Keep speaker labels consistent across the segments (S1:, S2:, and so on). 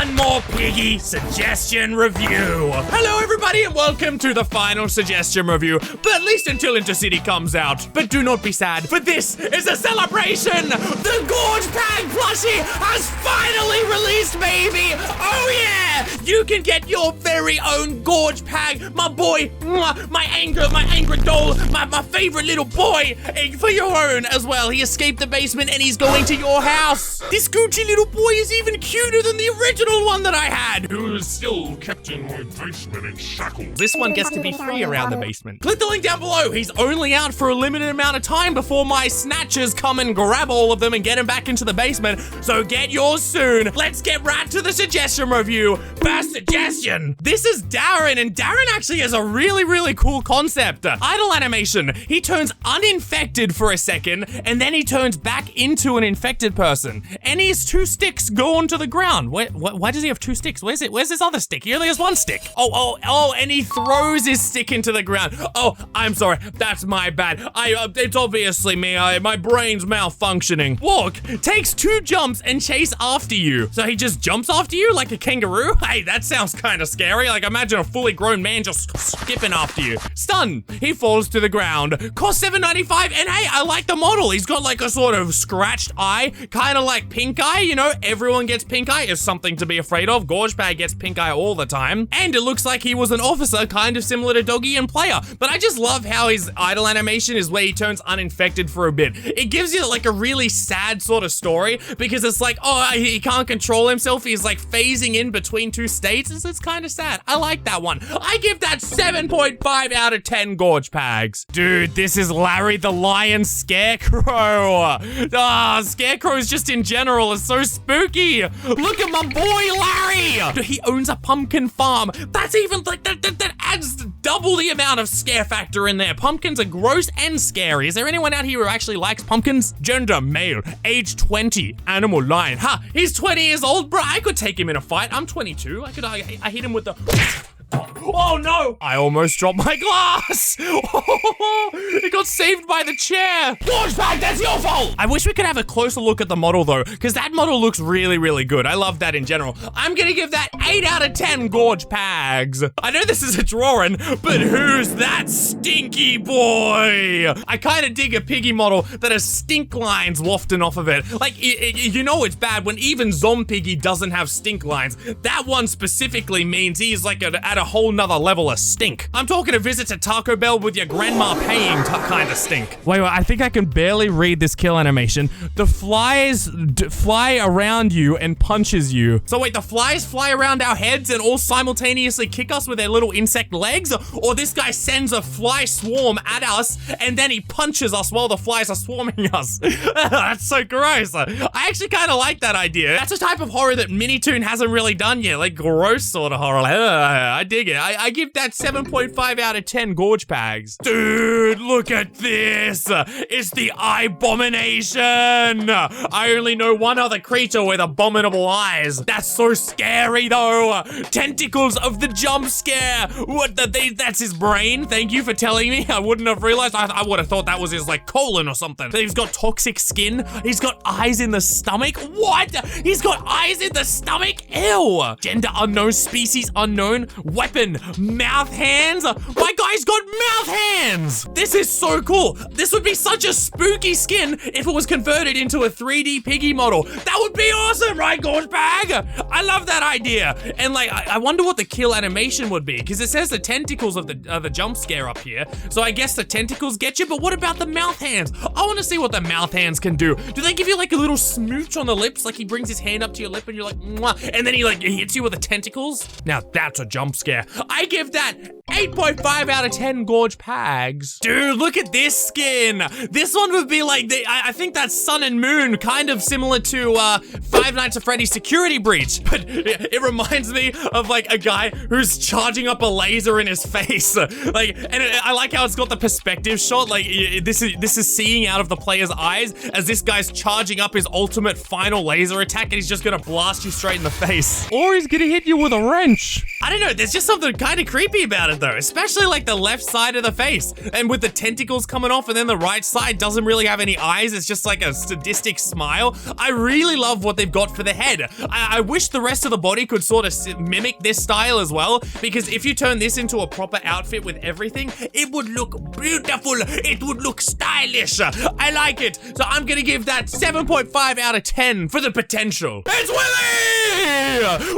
S1: one more Piggy suggestion review. Hello everybody and welcome to the final suggestion review, but at least until Intercity comes out. But do not be sad, for this is a celebration. The Gorge Bag plushie has finally released, baby. Oh yeah, you can get your very own Gorge Pag, my boy, my angry doll, my favorite little boy, for your own as well. He escaped the basement and he's going to your house. This Gucci little boy is even cuter than the original one that I had, who is still kept in my basement in shackles. This one gets to be free around the basement. Click the link down below. He's only out for a limited amount of time before my snatchers come and grab all of them and get him back into the basement. So get yours soon. Let's get right to the suggestion review. First suggestion. This is Darren, and Darren actually has a really cool concept. Idle animation. He turns uninfected for a second, and then he turns back into an infected person. And his two sticks go onto the ground. Why does he have two sticks? Where's this other stick? He only has one stick. Oh, and he throws his stick into the ground. Oh, I'm sorry. That's my bad. It's obviously me. My brain's malfunctioning. Walk takes 2 jumps and chase after you. So he just jumps after you like a kangaroo? Hey, that sounds kind of scary. Like, imagine a fully grown man just skipping after you. Stun. He falls to the ground. Cost $7.95. And hey, I like the model. He's got like a sort of scratched eye, kind of like pink eye. You know, everyone gets pink eye. Is something to be afraid of. Gorge Bag gets pink eye all the time. And it looks like he was an officer, kind of similar to Doggy and Player. But I just love how his idle animation is where he turns uninfected for a bit. It gives you like a really sad sort of story because it's like, oh, he can't control himself. He's like phasing in between 2 states. It's kind of sad. I like that one. I give that 7.5 out of 10 Gorge Pags. Dude, this is Larry the Lion Scarecrow. Scarecrows just in general is so spooky. Look at my boy Larry. He owns a pumpkin farm. That's even like that adds double the amount of scare factor in there. Pumpkins are gross and scary. Is there anyone out here who actually likes pumpkins? Gender male, age 20, animal lion. Ha, he's 20 years old, bro. I could take him in a fight. I'm 22. I hit him with the... Oh no! I almost dropped my glass! It got saved by the chair! Gorge Bag, that's your fault! I wish we could have a closer look at the model though, because that model looks really good. I love that in general. I'm gonna give that 8 out of 10 Gorge Pags. I know this is a drawing, but who's that stinky boy? I kind of dig a Piggy model that has stink lines wafting off of it. Like, you know it's bad when even Piggy doesn't have stink lines. That one specifically means he's like at a whole nother level of stink. I'm talking a visit to Taco Bell with your grandma paying kind of stink. Wait, I think I can barely read this kill animation. The flies fly around you and punches you. So wait, the flies fly around our heads and all simultaneously kick us with their little insect legs? Or this guy sends a fly swarm at us and then he punches us while the flies are swarming us. That's so gross. I actually kind of like that idea. That's a type of horror that Minitoon hasn't really done yet. Like gross sort of horror. I dig it. I give that 7.5 out of 10 Gorge Pags. Dude, look at this. It's the Eye-Abomination. I only know one other creature with abominable eyes. That's so scary though. Tentacles of the jump scare. That's his brain. Thank you for telling me. I wouldn't have realized. I would have thought that was his like colon or something. He's got toxic skin. He's got eyes in the stomach. What? He's got eyes in the stomach? Ew. Gender unknown, species unknown. Weapon, mouth hands. My guy's got mouth hands. This is so cool. This would be such a spooky skin if it was converted into a 3D Piggy model. That would be awesome, right, Gorge Bag? I love that idea. And like, I wonder what the kill animation would be, because it says the tentacles of the jump scare up here. So I guess the tentacles get you, but what about the mouth hands? I want to see what the mouth hands can do. Do they give you like a little smooch on the lips? Like he brings his hand up to your lip and you're like, mwah, and then he hits you with the tentacles? Now that's a jump scare. I give that 8.5 out of 10 Gorge Pags. Dude, look at this skin. This one would be like, I think that's Sun and Moon, kind of similar to Five Nights at Freddy's Security Breach. But it reminds me of like a guy who's charging up a laser in his face. I like how it's got the perspective shot. Like this is seeing out of the player's eyes as this guy's charging up his ultimate final laser attack and he's just gonna blast you straight in the face. Or he's gonna hit you with a wrench. I don't know, there's just something kind of creepy about it though, especially like the left side of the face and with the tentacles coming off, and then the right side doesn't really have any eyes. It's just like a sadistic smile. I really love what they've got for the head. I wish the rest of the body could sort of mimic this style as well, because if you turn this into a proper outfit with everything, it would look beautiful. It would look stylish. I like it. So I'm gonna give that 7.5 out of 10 for the potential. It's Willy!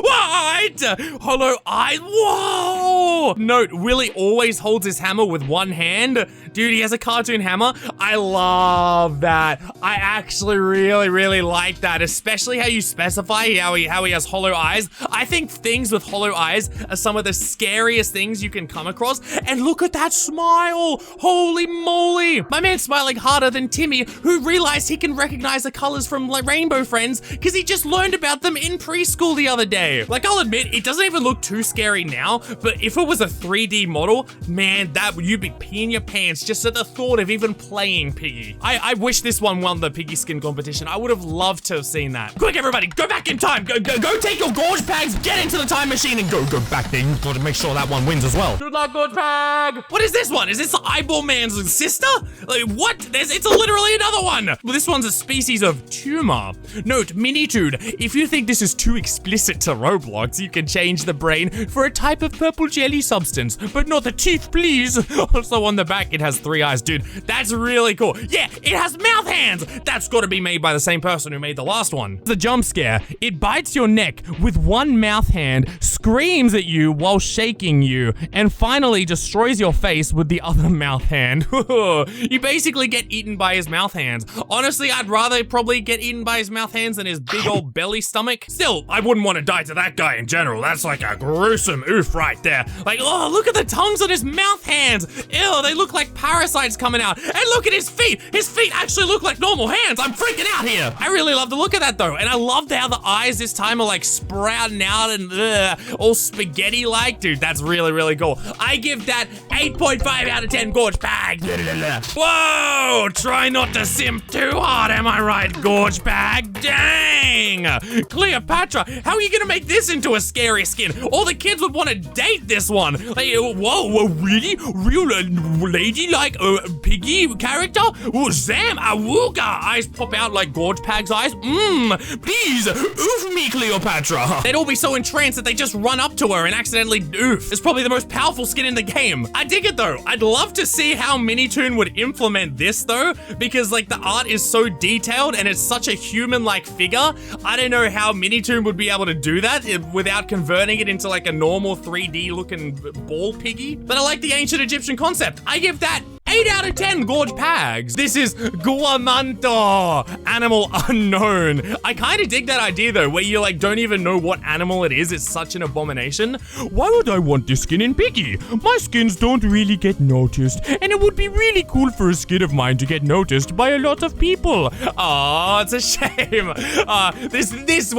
S1: What? Hollow eyes. Whoa! Note, Willy always holds his hammer with one hand. Dude, he has a cartoon hammer. I love that. I actually really like that, especially how you specify how he has hollow eyes. I think things with hollow eyes are some of the scariest things you can come across. And look at that smile. Holy moly. My man's smiling harder than Timmy, who realized he can recognize the colors from like Rainbow Friends because he just learned about them in preschool the other day. Like, I'll admit, it doesn't even look too scary now, but if it was a 3D model, man, you'd be peeing your pants just at the thought of even playing Piggy. I wish this one won the Piggy skin competition. I would have loved to have seen that. Quick, everybody, go back in time. Go take your Gorge Pags, get into the time machine, and go back there. You've got to make sure that one wins as well. Good luck, Gorge Pag. What is this one? Is this the Eyeball Man's sister? Like, what? It's literally another one. Well, this one's a species of tumor. Note, Minitude, if you think this is too explicit to Roblox, you can change the brain for a type of purple jelly substance, but not the teeth, please. Also on the back, it has 3 eyes. Dude, that's really cool. Yeah, it has mouth hands. That's got to be made by the same person who made the last one. The jump scare. It bites your neck with one mouth hand, screams at you while shaking you, and finally destroys your face with the other mouth hand. You basically get eaten by his mouth hands. Honestly, I'd rather probably get eaten by his mouth hands than his big old belly stomach. Still, I wouldn't want to die to that guy in general. That's like a gruesome oof right there. Like, oh, look at the tongues on his mouth hands. Ew, they look like parasites coming out. And look at his feet. His feet actually look like normal hands. I'm freaking out here. I really love the look of that though. And I love how the eyes this time are like sprouting out and all spaghetti-like. Dude, that's really cool. I give that 8.5 out of 10 Gorge Bag. Whoa, try not to simp too hard, am I right, Gorge Bag? Dang! Cleopatra, how are you gonna make this into a scary skin? All the kids would want to date this one. Like, whoa, really? Real ladylike Piggy character? Oh, Zam, awooga! Eyes pop out like Gorge Pag's eyes. Please, oof me, Cleopatra. They'd all be so entranced that they just run up to her and accidentally oof. It's probably the most powerful skin in the game. I dig it though. I'd love to see how Minitoon would implement this though, because like the art is so detailed and it's such a human-like figure. I don't know how Minitoon would be able to do that without converting it into like a normal 3D looking ball piggy. But I like the ancient Egyptian concept. I give that 8 out of 10 Gorge Pags. This is Guamanto, animal unknown. I kind of dig that idea though, where you like don't even know what animal it is. It's such an abomination. Why would I want this skin in Piggy? My skins don't really get noticed, and it would be really cool for a skin of mine to get noticed by a lot of people. Oh, it's a shame. This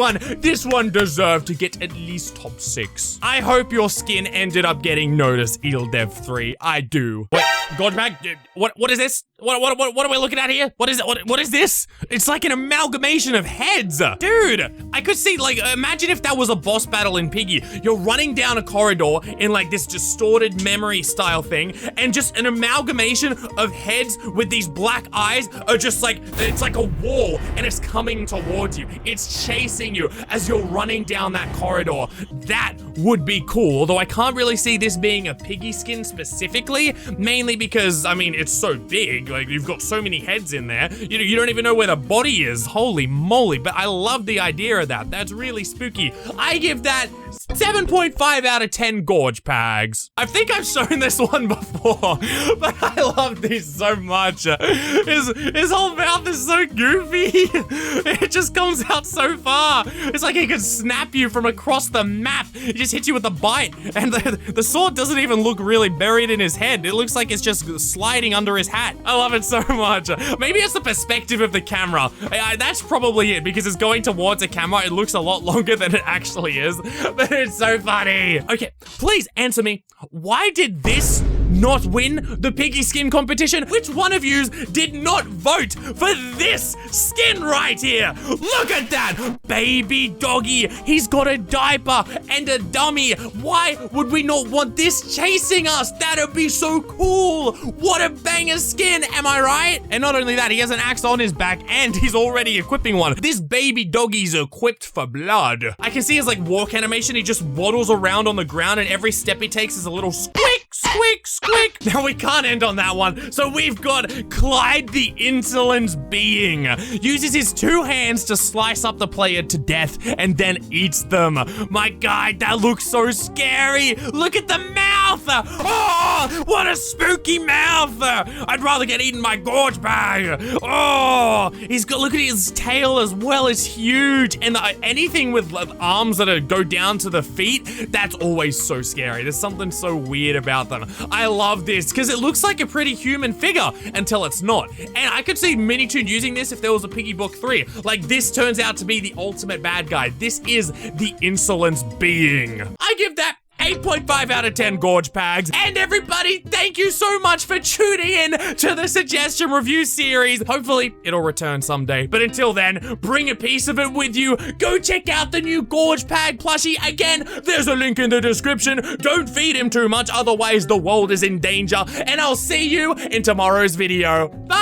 S1: one deserved to get at least top 6. I hope your skin ended up getting noticed, Dev 3. I do. Wait, Gorge Bag, what is this? What are we looking at here? What is it? What is this? It's like an amalgamation of heads. Dude, I could see, like, imagine if that was a boss battle in Piggy. You're running down a corridor in like this distorted memory style thing, and just an amalgamation of heads with these black eyes are just like, it's like a wall and it's coming towards you. It's chasing you as you're running down that corridor. That would be cool, although I can't really see this being a Piggy skin specifically, mainly because, I mean, it's so big. Like, you've got so many heads in there. You don't even know where the body is. Holy moly. But I love the idea of that. That's really spooky. I give that 7.5 out of 10 Gorge Pags. I think I've shown this one before, but I love these so much. His whole mouth is so goofy. It just comes out so far. It's like he can snap you from across the map. He just hits you with a bite, and the sword doesn't even look really buried in his head. It looks like it's just sliding under his hat. I love it so much. Maybe it's the perspective of the camera. That's probably it, because it's going towards a camera. It looks a lot longer than it actually is, but it's so funny. Okay, please answer me. Why did this not win the Piggy skin competition? Which one of yous did not vote for this skin right here? Look at that! Baby Doggy. He's got a diaper and a dummy. Why would we not want this chasing us? That'd be so cool. What a banger skin, am I right? And not only that, he has an axe on his back and he's already equipping one. This baby Doggy's equipped for blood. I can see his like walk animation. He just waddles around on the ground and every step he takes is a little squick, squick, squick. Now we can't end on that one. So we've got Clyde the insolent being. Uses his 2 hands to slice up the player to death and then eats them. My God, that looks so scary. Look at the mouth. Oh, what a spooky mouth. I'd rather get eaten by Gorge Bag. Oh, he's got, look at his tail as well. It's huge. And anything with arms that go down to the feet, that's always so scary. There's something so weird about them. I love this because it looks like a pretty human figure until it's not. And I could see Minitoon using this if there was a Piggy Book 3. Like, this turns out to be the ultimate bad guy. This is the insolence being. I give that 8.5 out of 10 Gorge Pags. And everybody, thank you so much for tuning in to the suggestion review series. Hopefully, it'll return someday. But until then, bring a piece of it with you. Go check out the new Gorge Pag plushie. Again, there's a link in the description. Don't feed him too much, otherwise the world is in danger. And I'll see you in tomorrow's video. Bye!